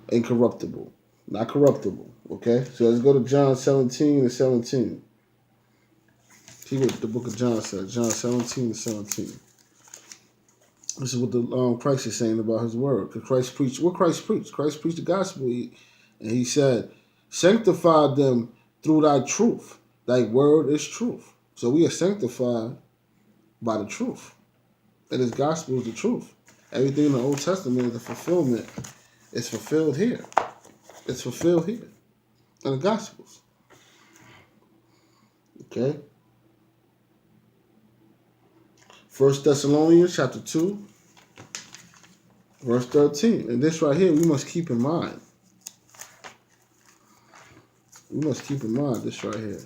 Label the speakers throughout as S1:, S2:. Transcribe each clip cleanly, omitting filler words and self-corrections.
S1: incorruptible, not corruptible. Okay, so let's go to John 17 and 17. See what the book of John says. John 17 and 17. This is what the Christ is saying about his word. Because Christ preached, what Christ preached? Christ preached the gospel. And he said, sanctify them through thy truth. Thy word is truth. So we are sanctified by the truth. And his gospel is the truth. Everything in the Old Testament, the fulfillment, is fulfilled here. It's fulfilled here in the Gospels. Okay? 1 Thessalonians chapter 2, verse 13. And this right here, we must keep in mind. We must keep in mind this right here.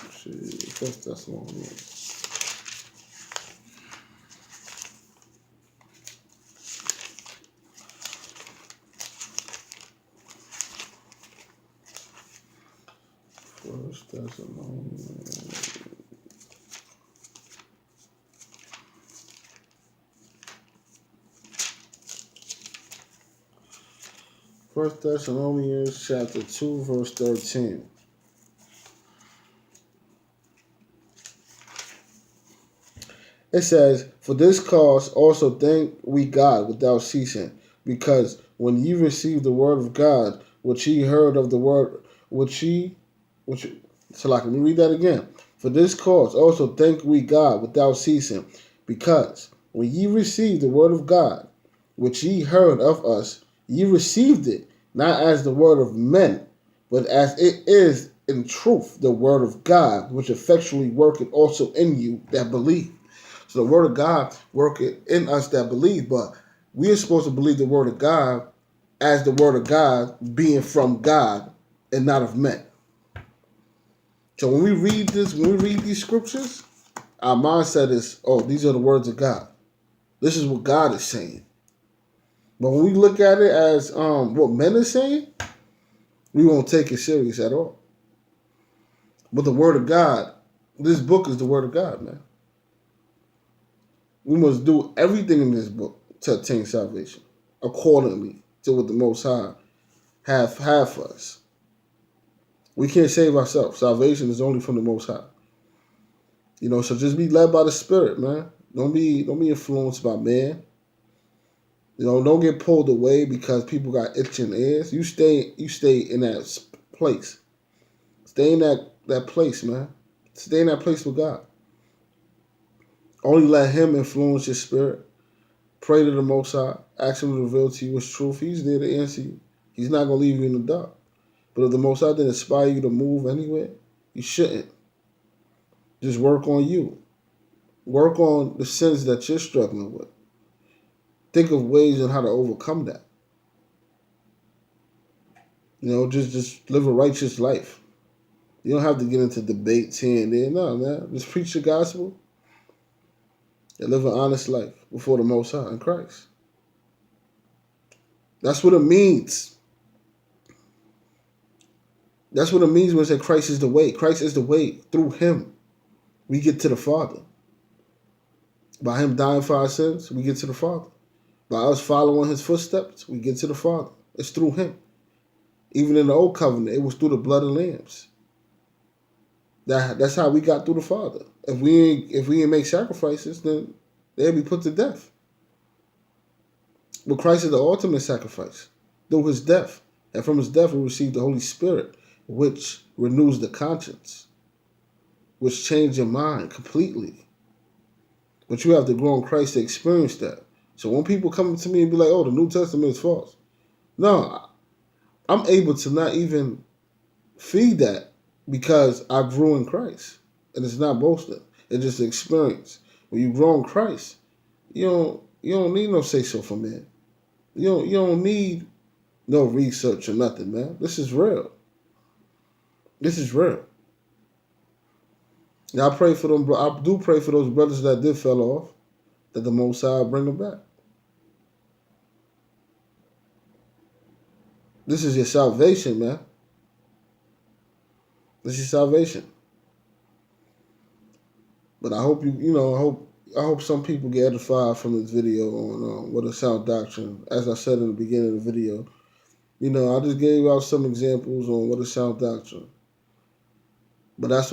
S1: Let's see, 1 Thessalonians. First Thessalonians. First Thessalonians chapter 2, verse 13. It says, for this cause also thank we God without ceasing, because when ye received the word of God, which ye heard of the word, so like, let me read that again. For this cause also thank we God without ceasing, because when ye received the word of God, which ye heard of us, ye received it, not as the word of men, but as it is in truth the word of God, which effectually worketh also in you that believe. So the word of God worketh in us that believe, but we are supposed to believe the word of God as the word of God being from God and not of men. So when we read this, when we read these scriptures, our mindset is, oh, these are the words of God. This is what God is saying. But when we look at it as what men are saying, we won't take it serious at all. But the word of God, this book is the word of God, man. We must do everything in this book to attain salvation accordingly to what the Most High have for us. We can't save ourselves. Salvation is only from the Most High. You know, so just be led by the Spirit, man. Don't be influenced by man. You know, don't get pulled away because people got itching ears. You stay in that place. Stay in that place, man. Stay in that place with God. Only let Him influence your spirit. Pray to the Most High. Ask Him to reveal to you His truth. He's there to answer you. He's not going to leave you in the dark. But if the Most High didn't inspire you to move anywhere, you shouldn't. Just work on you. Work on the sins that you're struggling with. Think of ways on how to overcome that. You know, just live a righteous life. You don't have to get into debates here and there. No, man. Just preach the gospel and live an honest life before the Most High in Christ. That's what it means. That's what it means when it says Christ is the way. Christ is the way. Through Him, we get to the Father. By Him dying for our sins, we get to the Father. By us following His footsteps, we get to the Father. It's through Him. Even in the Old Covenant, it was through the blood of lambs. That's how we got through the Father. If we didn't make sacrifices, then they'd be put to death. But Christ is the ultimate sacrifice through His death. And from His death, we receive the Holy Spirit, which renews the conscience, which changes your mind completely. But you have to grow in Christ to experience that. So when people come to me and be like, oh, the New Testament is false. No, I'm able to not even feed that because I grew in Christ. And it's not boasting. It's just experience. When you grow in Christ, you don't need no say-so from man. You don't need no research or nothing, man. This is real. This is real. Now I pray for them. I do pray for those brothers that did fell off, that the Most High bring them back. This is your salvation, man. This is salvation. But I hope I hope I hope some people get edified from this video on what is sound doctrine. As I said in the beginning of the video, I just gave out some examples on what is sound doctrine. But that's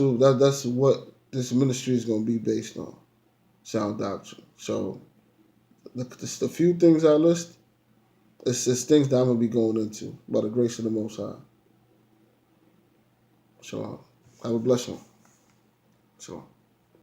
S1: what this ministry is going to be based on, sound doctrine. So the few things I list, it's just things that I'm going to be going into by the grace of the Most High. So have a blessed one. So.